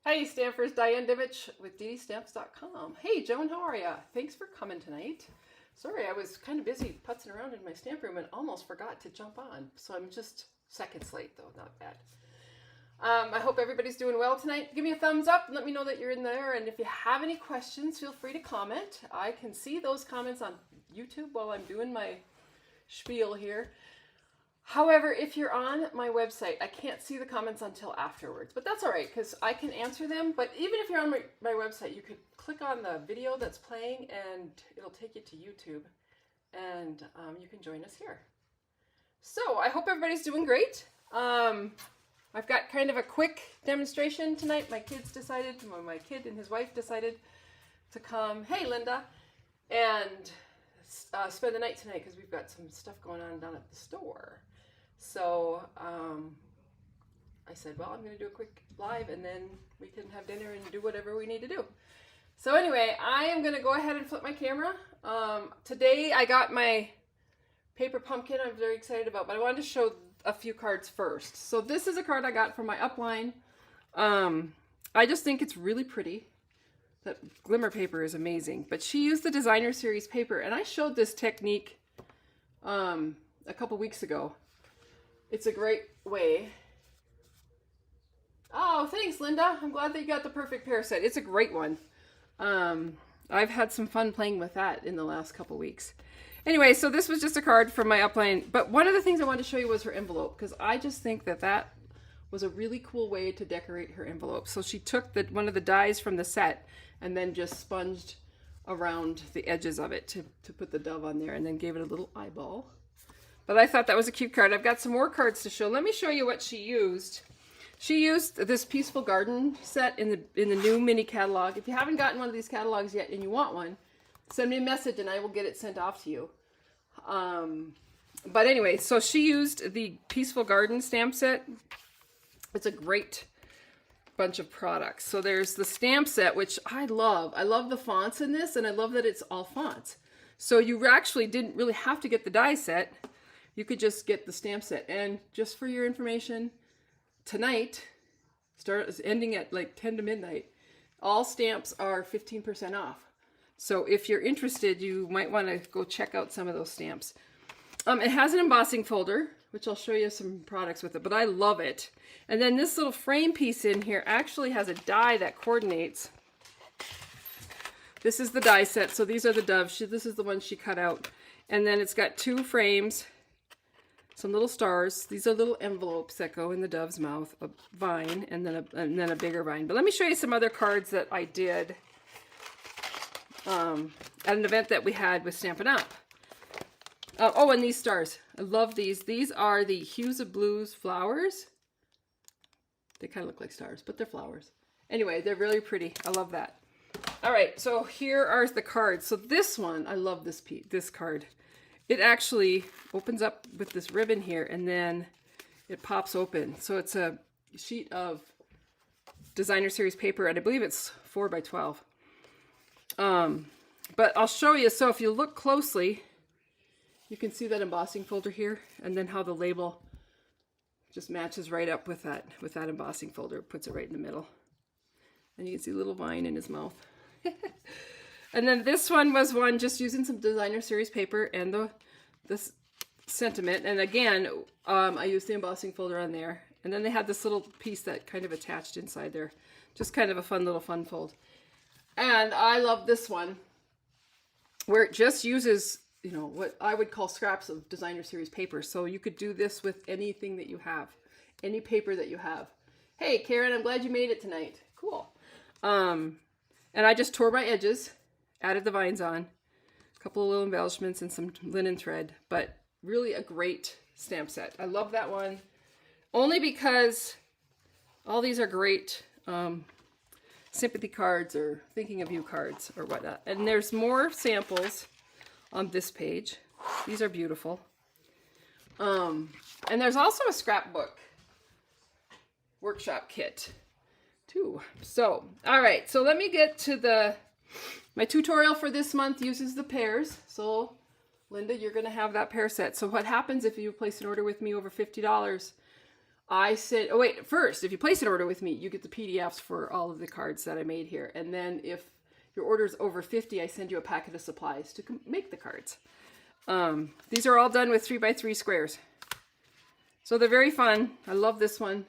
Hey Stampers, Diane Divich with DDStamps.com. Hey Joan, how are ya? Thanks for coming tonight. Sorry, I was kind of busy putzing around in my stamp room and almost forgot to jump on. So I'm just seconds late though, not bad. I hope everybody's doing well tonight. Give me a thumbs up and let me know that you're in there. And if you have any questions, feel free to comment. I can see those comments on YouTube while I'm doing my spiel here. However, if you're on my website, I can't see the comments until afterwards, but that's all right because I can answer them. But even if you're on my website, you could click on the video that's playing and it'll take you to YouTube and you can join us here. So I hope everybody's doing great. I've got kind of a quick demonstration tonight. My kid and his wife decided to come, hey Linda, and spend the night tonight because we've got some stuff going on down at the store. So I said, well, I'm going to do a quick live and then we can have dinner and do whatever we need to do. So anyway, I am going to go ahead and flip my camera. Today I got my paper pumpkin I'm very excited about, but I wanted to show a few cards first. So this is a card I got from my upline. I just think it's really pretty. That glimmer paper is amazing, but she used the designer series paper and I showed this technique a couple weeks ago. It's a great way. Oh, thanks Linda. I'm glad that you got the perfect pair set. It's a great one. I've had some fun playing with that in the last couple weeks. Anyway, so this was just a card from my upline, but one of the things I wanted to show you was her envelope because I just think that that was a really cool way to decorate her envelope. So she took one of the dies from the set and then just sponged around the edges of it to put the dove on there and then gave it a little eyeball. But I thought that was a cute card. I've got some more cards to show. Let me show you what she used. She used this Peaceful Garden set in the new mini catalog. If you haven't gotten one of these catalogs yet and you want one, send me a message and I will get it sent off to you. But anyway, so she used the Peaceful Garden stamp set. It's a great bunch of products. So there's the stamp set, which I love. I love the fonts in this, and I love that it's all fonts. So you actually didn't really have to get the die set. You could just get the stamp set. And just for your information, tonight, ending at like 10 to midnight, all stamps are 15% off. So if you're interested, you might want to go check out some of those stamps. It has an embossing folder, which I'll show you some products with it, but I love it. And then this little frame piece in here actually has a die that coordinates. This is the die set, so these are the doves. This is the one she cut out. And then it's got two frames, some little stars. These are little envelopes that go in the dove's mouth, a vine, and then a bigger vine. But let me show you some other cards that I did at an event that we had with Stampin' Up. Oh, and these stars. I love these. These are the Hues of Blues flowers. They kind of look like stars, but they're flowers. Anyway, they're really pretty. I love that. All right, so here are the cards. So this one, I love this card. It actually opens up with this ribbon here, and then it pops open. So it's a sheet of designer series paper, and I believe it's 4 by 12. But I'll show you. So if you look closely, you can see that embossing folder here, and then how the label just matches right up with that embossing folder. It puts it right in the middle. And you can see a little vine in his mouth. And then this one was one just using some designer series paper and this sentiment. And again, I used the embossing folder on there. And then they had this little piece that kind of attached inside there. Just kind of a fun little fun fold. And I love this one where it just uses, you know, what I would call scraps of designer series paper. So you could do this with anything that you have, any paper that you have. Hey, Karen, I'm glad you made it tonight. Cool. And I just tore my edges, added the vines on, a couple of little embellishments and some linen thread, but really a great stamp set. I love that one only because all these are great sympathy cards or thinking of you cards or whatnot. And there's more samples on this page. These are beautiful. And there's also a scrapbook workshop kit too. So, all right, so let me get to my tutorial for this month uses the pairs. So Linda, you're gonna have that pair set. So what happens if you place an order with me over $50? I said, oh wait, first, if you place an order with me, you get the PDFs for all of the cards that I made here. And then if your order is over 50, I send you a packet of supplies to make the cards. These are all done with 3x3 squares. So they're very fun. I love this one.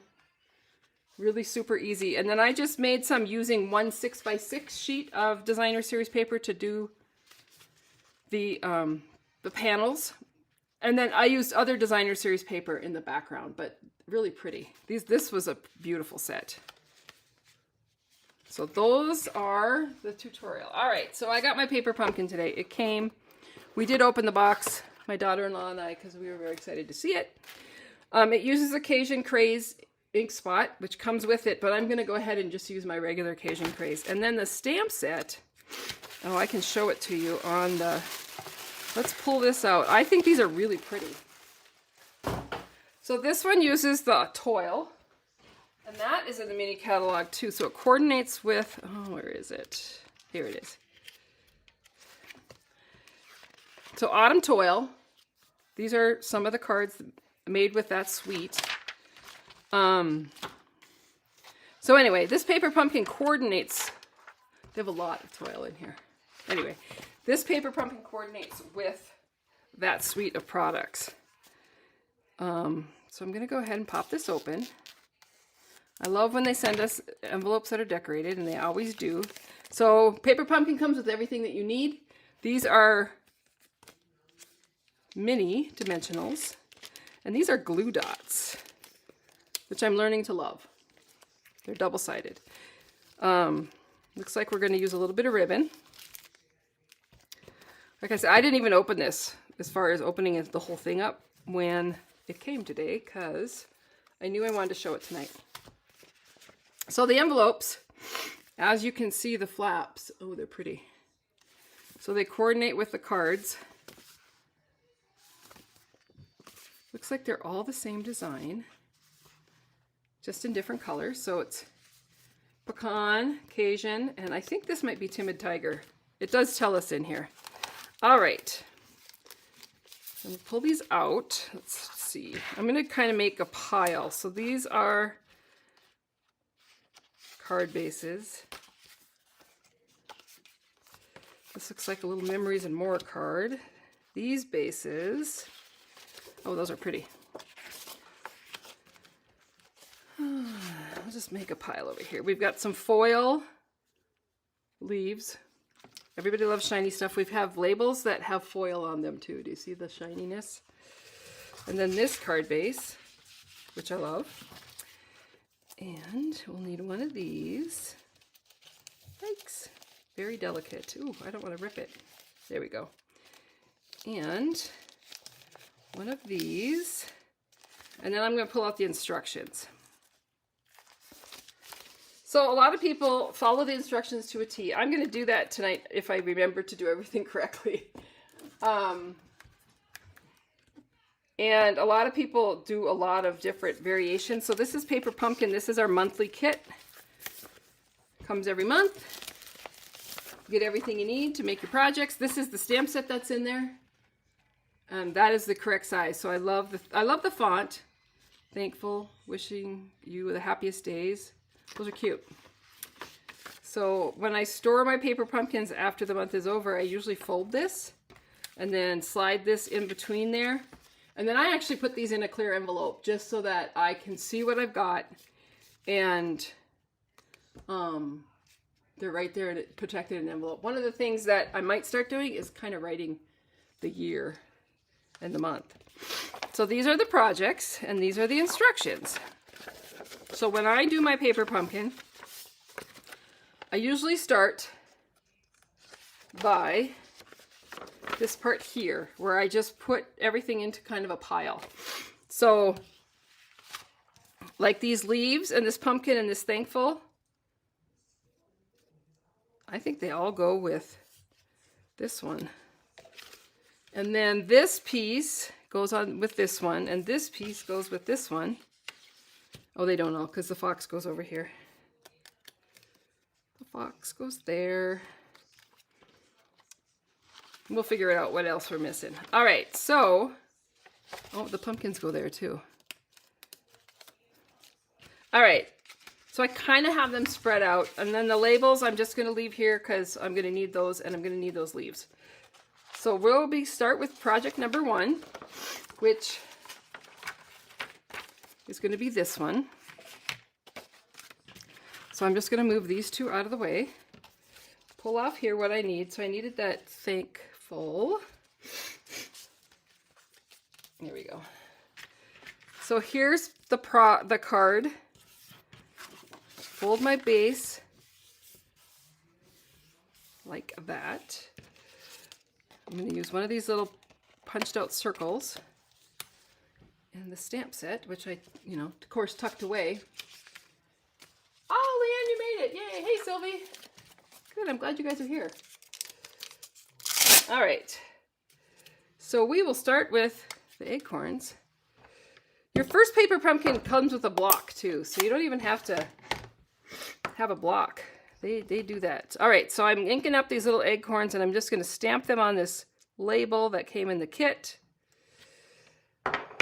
Really super easy. And then I just made some using one 6x6 sheet of designer series paper to do the panels. And then I used other designer series paper in the background, but really pretty. This was a beautiful set. So those are the tutorial. All right, so I got my paper pumpkin today. It came, we did open the box, my daughter-in-law and I, because we were very excited to see it. It uses Occasion Craze ink spot, which comes with it, but I'm going to go ahead and just use my regular Occasion Craze. And then the stamp set, oh, I can show it to you on the, let's pull this out. I think these are really pretty. So this one uses the Toile, and that is in the mini catalog too. So it coordinates with, oh, where is it? Here it is. So Autumn Toile. These are some of the cards made with that suite. So anyway, this paper pumpkin coordinates. They have a lot of Toile in here. Anyway, this paper pumpkin coordinates with that suite of products. So I'm going to go ahead and pop this open. I love when they send us envelopes that are decorated, and they always do. So paper pumpkin comes with everything that you need. These are mini dimensionals, and these are glue dots, which I'm learning to love. They're double-sided. Looks like we're going to use a little bit of ribbon. Like I said, I didn't even open this as far as opening the whole thing up when it came today, because I knew I wanted to show it tonight. So the envelopes, as you can see, the flaps, oh, they're pretty. So they coordinate with the cards. Looks like they're all the same design, just in different colors. So it's pecan, Cajun, and I think this might be timid tiger. It does tell us in here. All right. I'm going to pull these out. Let's see. I'm going to kind of make a pile. So these are card bases. This looks like a little Memories and More card. These bases. Oh, those are pretty. I'll just make a pile over here. We've got some foil leaves. Everybody loves shiny stuff. We have labels that have foil on them too. Do you see the shininess? And then this card base, which I love. And we'll need one of these. Yikes. Very delicate. Ooh, I don't want to rip it. There we go. And one of these. And then I'm going to pull out the instructions. So a lot of people follow the instructions to a T. I'm going to do that tonight if I remember to do everything correctly. And a lot of people do a lot of different variations. So this is Paper Pumpkin. This is our monthly kit. Comes every month. You get everything you need to make your projects. This is the stamp set that's in there. That is the correct size. So I love the font. Thankful, wishing you the happiest days. Those are cute. So when I store my paper pumpkins after the month is over, I usually fold this and then slide this in between there. And then I actually put these in a clear envelope just so that I can see what I've got, and they're right there and protected in an envelope. One of the things that I might start doing is kind of writing the year and the month. So these are the projects and these are the instructions. So when I do my paper pumpkin, I usually start by this part here where I just put everything into kind of a pile. So like these leaves and this pumpkin and this thankful, I think they all go with this one. And then this piece goes on with this one, and this piece goes with this one. Oh, they don't all, because the fox goes over here. The fox goes there. We'll figure it out what else we're missing. All right, so, oh, the pumpkins go there too. All right, so I kind of have them spread out, and then the labels I'm just going to leave here because I'm going to need those, and I'm going to need those leaves. So we'll start with project number 1, which is going to be this one. So I'm just going to move these 2 out of the way, pull off here what I need. So I needed that thankful. There we go. So here's the card. Fold my base like that. I'm going to use one of these little punched out circles in the stamp set, which I, of course, tucked away. Oh, Leanne, you made it. Yay. Hey, Sylvie. Good. I'm glad you guys are here. All right. So we will start with the acorns. Your first paper pumpkin comes with a block too, so you don't even have to have a block. They do that. All right, so I'm inking up these little acorns, and I'm just going to stamp them on this label that came in the kit.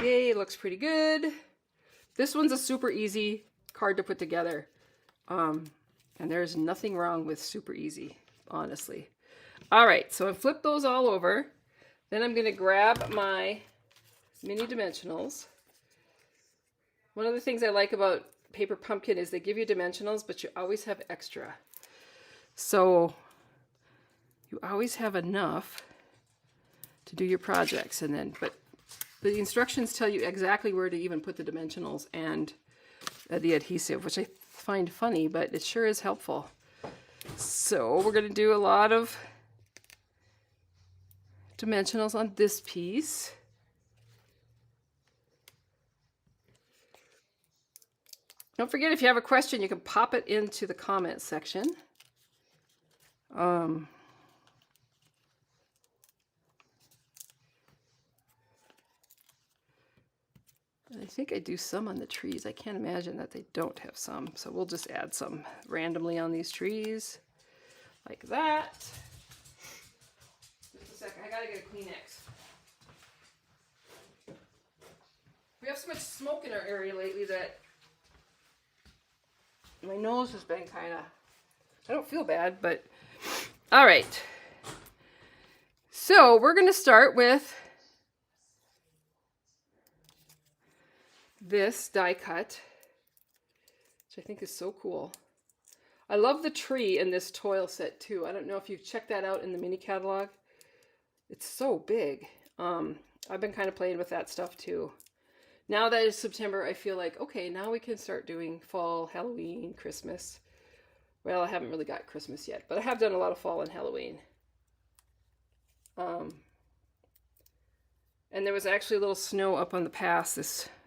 Yay, it looks pretty good. This one's a super easy card to put together. And there's nothing wrong with super easy, honestly. All right, so I flip those all over. Then I'm going to grab my mini dimensionals. One of the things I like about Paper Pumpkin is they give you dimensionals, but you always have extra. So you always have enough to do your projects, but the instructions tell you exactly where to even put the dimensionals and the adhesive, which I find funny, but it sure is helpful. So we're going to do a lot of dimensionals on this piece. Don't forget, if you have a question, you can pop it into the comments section. I think I do some on the trees. I can't imagine that they don't have some. So we'll just add some randomly on these trees, like that. Just a second, I gotta get a Kleenex. We have so much smoke in our area lately that my nose has been kind of, I don't feel bad, but all right. So we're going to start with this die cut, which I think is so cool. I love the tree in this Toile set too. I don't know if you've checked that out in the mini catalog. It's so big. I've been kind of playing with that stuff too. Now that it's September, I feel like, okay, now we can start doing fall, Halloween, Christmas. Well, I haven't really got Christmas yet, but I have done a lot of fall and Halloween. And there was actually a little snow up on the pass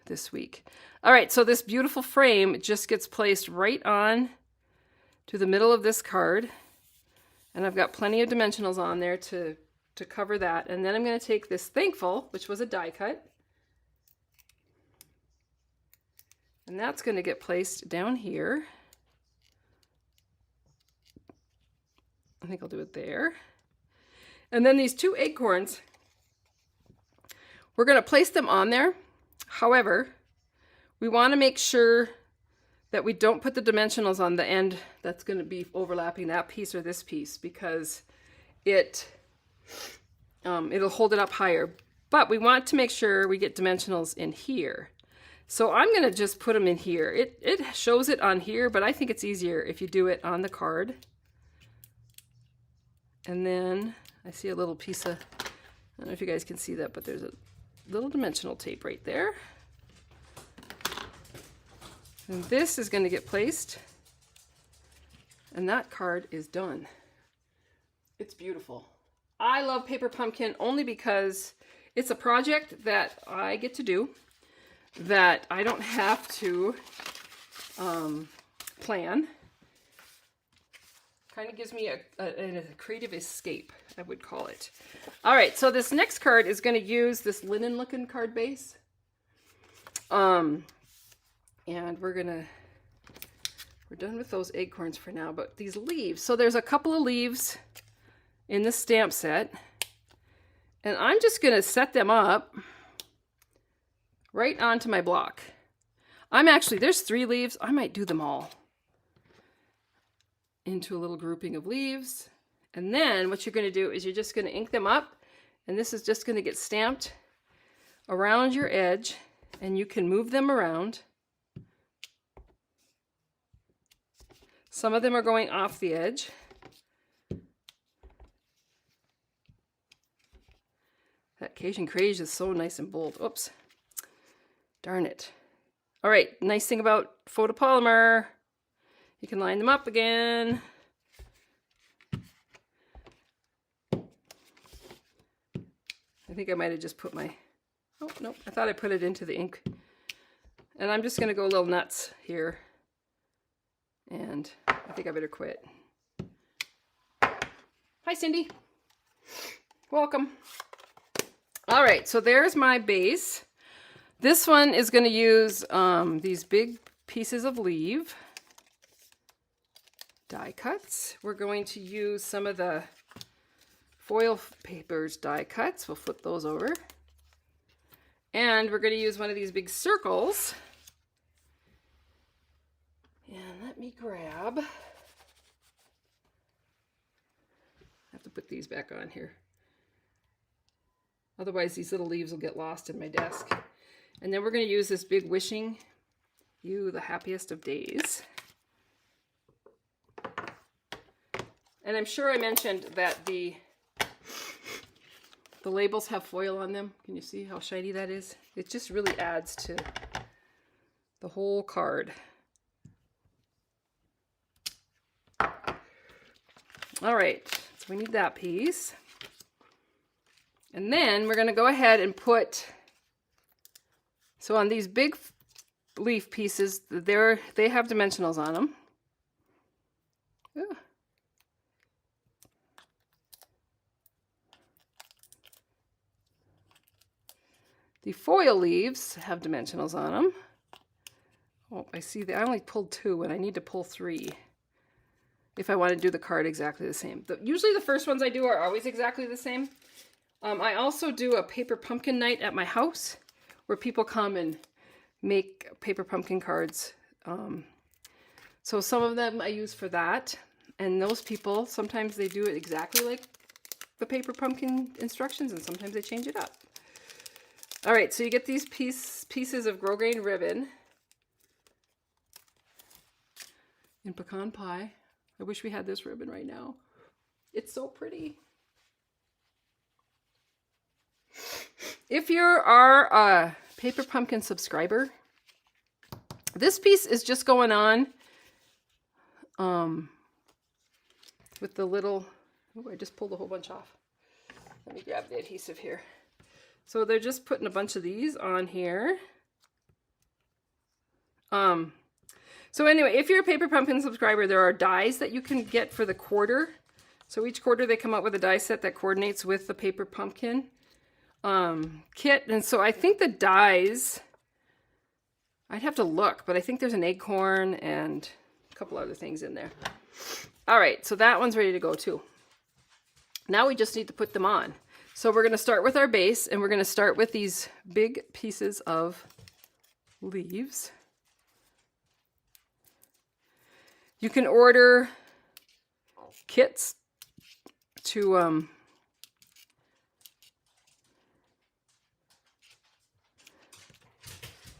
this week. All right, so this beautiful frame just gets placed right on to the middle of this card. And I've got plenty of dimensionals on there to cover that. And then I'm going to take this Thankful, which was a die cut. And that's going to get placed down here. I think I'll do it there. And then these 2 acorns, we're going to place them on there. However, we want to make sure that we don't put the dimensionals on the end that's going to be overlapping that piece or this piece, because it'll hold it up higher. But we want to make sure we get dimensionals in here. So I'm going to just put them in here. It shows it on here, but I think it's easier if you do it on the card. And then I see a little piece of, I don't know if you guys can see that, but there's a little dimensional tape right there. And this is going to get placed, and that card is done. It's beautiful. I love Paper Pumpkin only because it's a project that I get to do, that I don't have to plan. Kind of gives me a creative escape, I would call it. All right, so this next card is going to use this linen looking card base. And we're done with those acorns for now, but these leaves, so there's a couple of leaves in the stamp set, and I'm just going to set them up right onto my block. there's 3 leaves. I might do them all into a little grouping of leaves. And then what you're going to do is you're just going to ink them up, and this is just going to get stamped around your edge, and you can move them around. Some of them are going off the edge. That Cajun Craze is so nice and bold. Oops. Darn it. All right, nice thing about photopolymer, you can line them up again. I think I might have just put my, oh, nope, I thought I put it into the ink. And I'm just going to go a little nuts here. And I think I better quit. Hi, Cindy. Welcome. All right, so there's my base. This one is going to use these big pieces of leaf die cuts. We're going to use some of the foil papers die cuts. We'll flip those over. And we're going to use one of these big circles. And let me grab. I have to put these back on here. Otherwise, these little leaves will get lost in my desk. And then we're going to use this big wishing you the happiest of days. And I'm sure I mentioned that the labels have foil on them. Can you see how shiny that is? It just really adds to the whole card. All right, so we need that piece. And then we're going to go ahead and put, so on these big leaf pieces, they have dimensionals on them. Ooh. The foil leaves have dimensionals on them. Oh, I see that I only pulled 2 and I need to pull 3 if I want to do the card exactly the same. Usually the first ones I do are always exactly the same. I also do a paper pumpkin night at my house where people come and make paper pumpkin cards. So some of them I use for that. And those people, sometimes they do it exactly like the paper pumpkin instructions, and sometimes they change it up. All right, so you get these pieces of grosgrain ribbon in pecan pie. I wish we had this ribbon right now. It's so pretty. If you are a Paper Pumpkin subscriber, this piece is just going on with the little, oh, I just pulled a whole bunch off. Let me grab the adhesive here. So they're just putting a bunch of these on here. So anyway, if you're a Paper Pumpkin subscriber, there are dies that you can get for the quarter. So each quarter they come out with a die set that coordinates with the Paper Pumpkin kit. And so I think the dies, I'd have to look, but I think there's an acorn and a couple other things in there. All right, so that one's ready to go too. Now we just need to put them on. So we're going to start with our base, and we're going to start with these big pieces of leaves. You can order kits to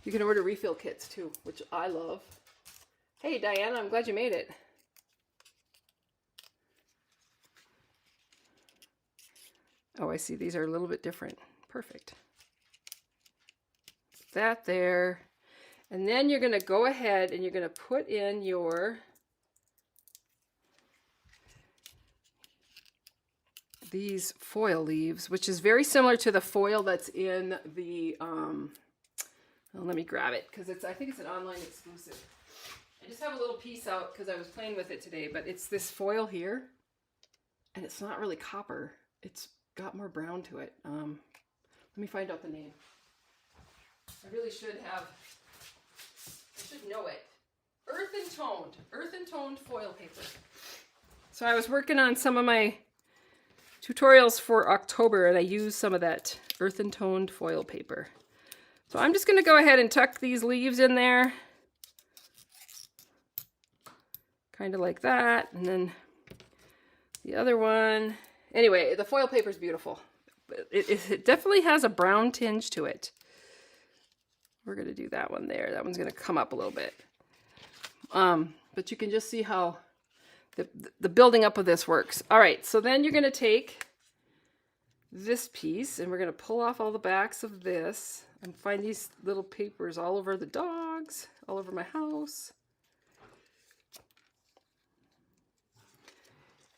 you can order refill kits too, which I love. Hey Diana, I'm glad you made it. Oh, I see. These are a little bit different. Perfect. Put that there. And then you're going to go ahead and you're going to put in these foil leaves, which is very similar to the foil that's in the, well, let me grab it because I think it's an online exclusive. I just have a little piece out because I was playing with it today, but it's this foil here, and it's not really copper. It's got more brown to it. Let me find out the name. I really should have, I should know it. Earth and toned foil paper. So I was working on some of my tutorials for October, and I used some of that earth and toned foil paper. So I'm just going to go ahead and tuck these leaves in there. kind of like that. And then the other one. Anyway, the foil paper is beautiful. It definitely has a brown tinge to it. We're going to do that one there. That one's going to come up a little bit. But you can just see how the building up of this works. All right, so then you're going to take this piece and we're going to pull off all the backs of this and find these little papers all over the dogs, all over my house.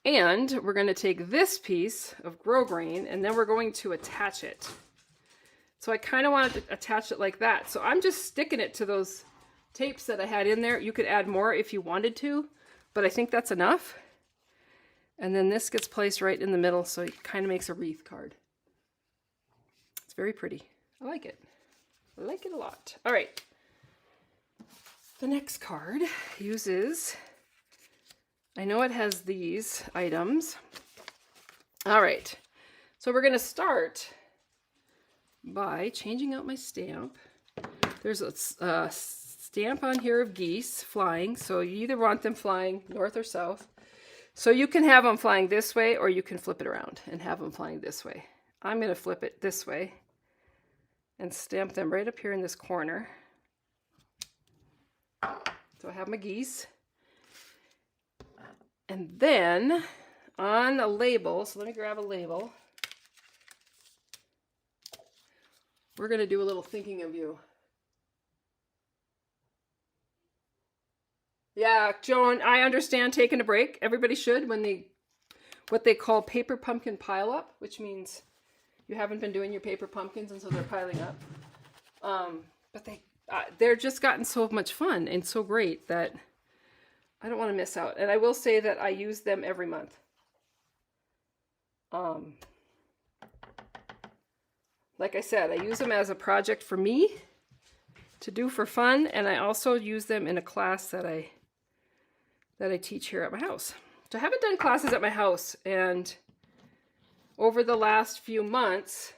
And we're going to take this piece of grosgrain and then we're going to attach it. So I kind of wanted to attach it like that. So I'm just sticking it to those tapes that I had in there. You could add more if you wanted to, but I think that's enough. And then this gets placed right in the middle, so it kind of makes a wreath card. It's very pretty. I like it. I like it a lot. All right. The next card uses, I know it has these items. All right. So we're going to start by changing out my stamp. There's a stamp on here of geese flying, so you either want them flying north or south. So you can have them flying this way or you can flip it around and have them flying this way. I'm going to flip it this way and stamp them right up here in this corner. So I have my geese. And then on a label, so let me grab a label. We're going to do a little thinking of you. Yeah, Joan, I understand taking a break. Everybody should when what they call paper pumpkin pile up, which means you haven't been doing your paper pumpkins and so they're piling up. But they're just gotten so much fun and so great that I don't want to miss out. And I will say that I use them every month. Like I said, I use them as a project for me to do for fun, and I also use them in a class that I teach here at my house. So I haven't done classes at my house, and over the last few months,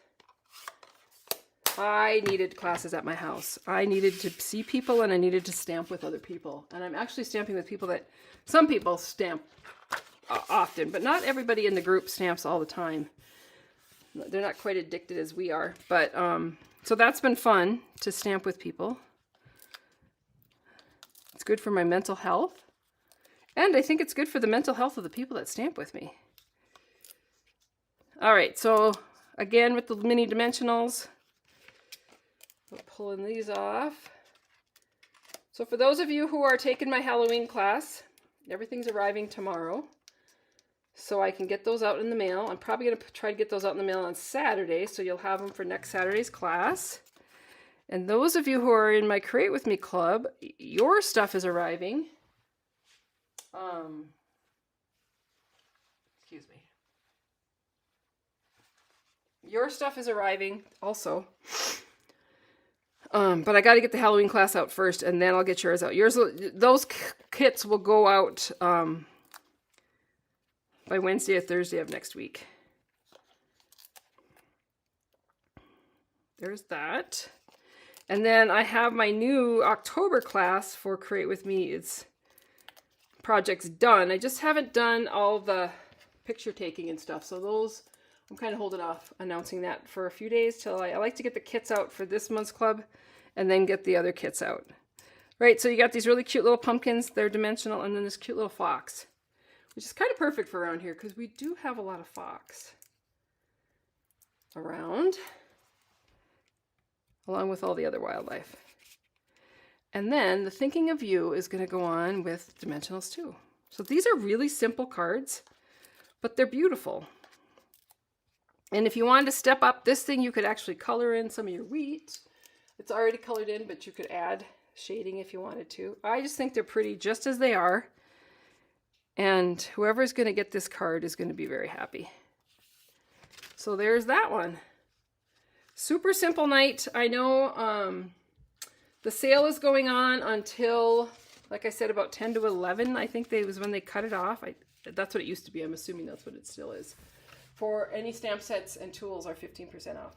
I needed classes at my house. I needed to see people and I needed to stamp with other people. And I'm actually stamping with people that, some people stamp often, but not everybody in the group stamps all the time. They're not quite addicted as we are. But, so that's been fun to stamp with people. It's good for my mental health. And I think it's good for the mental health of the people that stamp with me. All right, so again with the mini dimensionals, we're pulling these off. So for those of you who are taking my Halloween class, everything's arriving tomorrow. So I can get those out in the mail. I'm probably going to try to get those out in the mail on Saturday, so you'll have them for next Saturday's class. And those of you who are in my Create With Me club, your stuff is arriving. Excuse me. Your stuff is arriving also. But I got to get the Halloween class out first, and then I'll get yours out. Those kits will go out by Wednesday or Thursday of next week. There's that. And then I have my new October class for Create With Me. It's projects done. I just haven't done all the picture taking and stuff. So those, I'm kind of holding off announcing that for a few days till I like to get the kits out for this month's club and then get the other kits out. Right, so you got these really cute little pumpkins. They're dimensional, and then this cute little fox, which is kind of perfect for around here because we do have a lot of fox around, along with all the other wildlife. And then the Thinking of You is going to go on with dimensionals too. So these are really simple cards, but they're beautiful. And if you wanted to step up this thing, you could actually color in some of your wheat. It's already colored in, but you could add shading if you wanted to. I just think they're pretty just as they are. And whoever's going to get this card is going to be very happy. So there's that one. Super simple night. I know the sale is going on until, like I said, about 10 to 11. I think was when they cut it off. That's what it used to be. I'm assuming that's what it still is. For any stamp sets and tools are 15% off.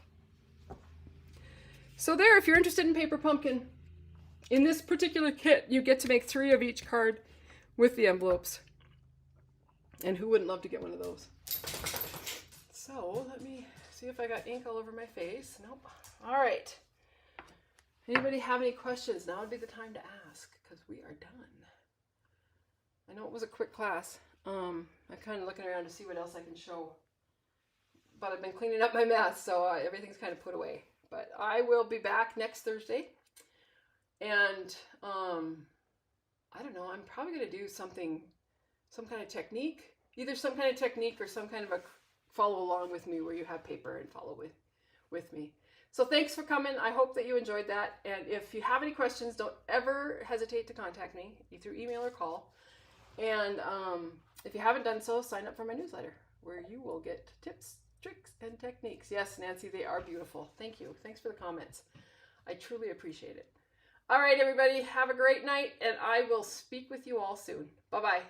So there, if you're interested in Paper Pumpkin, in this particular kit, you get to make 3 of each card with the envelopes. And who wouldn't love to get one of those? So let me see if I got ink all over my face. Nope. All right. Anybody have any questions? Now would be the time to ask, because we are done. I know it was a quick class. I'm kind of looking around to see what else I can show. But I've been cleaning up my mess, so everything's kind of put away. But I will be back next Thursday. And I don't know, I'm probably going to do some kind of technique. Either some kind of technique or some kind of a follow along with me where you have paper and follow with me. So thanks for coming. I hope that you enjoyed that. And if you have any questions, don't ever hesitate to contact me through email or call. And if you haven't done so, sign up for my newsletter where you will get tips, tricks, and techniques. Yes, Nancy, they are beautiful. Thank you. Thanks for the comments. I truly appreciate it. All right, everybody, have a great night, and I will speak with you all soon. Bye-bye.